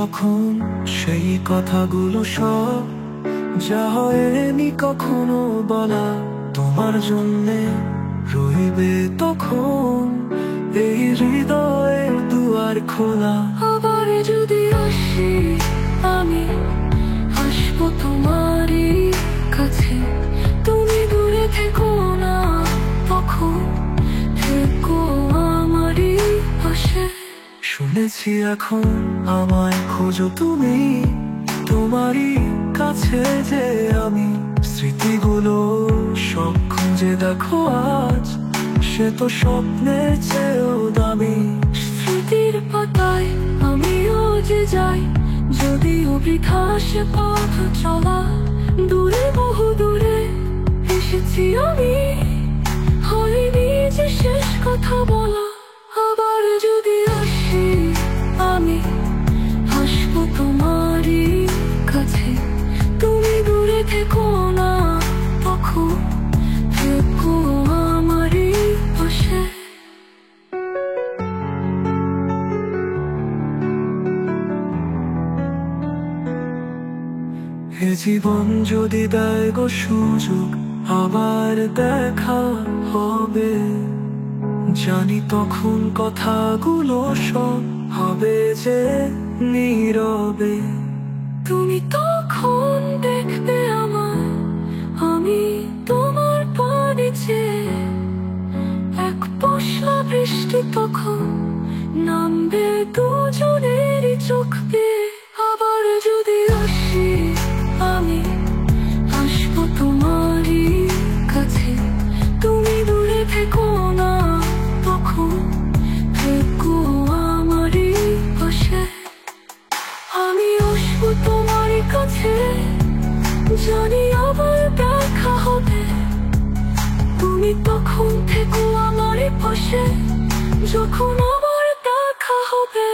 তখন সেই কথাগুলো সব যা হয়নি কখনো বলা, তোমার জন্যে রইবে তখন এই হৃদয়ের দুয়ার খোলা। আবার যদি আসি আমি আসবো তোমারই কাছে, তুমি দূরে থেকো না তখন, থেকো আমারই পাশে। শুনেছি এখন আমায় খোঁজো তুমি, তোমারই কাছে যে আমি স্মৃতিগুলো সব খুঁজে দেখো আজ, সে তো স্বপ্নের চেয়েও দামি। স্মৃতির পাতায় আমিও যে যাই, যদিও বৃথা সে পথ চলা, দূরে বহু দূরে এসেছি আমি, হয়নি যে শেষ কথা বলা। আবার যদি আসি আমি আসবো তোমারই কাছে, তুমি দূরে থেকো না তখন, থেকো আমারই পাশে। এ জীবন যদি দেয় গো সুযোগ আবার দেখা হবে, জানি তখন কথাগুলো সব হবে যে নীরবে। তুমি তখন দেখবে আমায়, আমি তোমার পানে চেয়ে, এক পশলা বৃষ্টি তখন নামবে দুজনেরই চোখ বেয়ে। আবার যদি আসি আমি আসবো তোমারই কাছে, তুমি দূরে থেকো না তখন, থেকো আমারই পাশে। আমি আসবো তোমারই কাছে, জানি আবার দেখা হবে, তুমি তখন থেকো আমারই পাশে, যখন আবার দেখা হবে।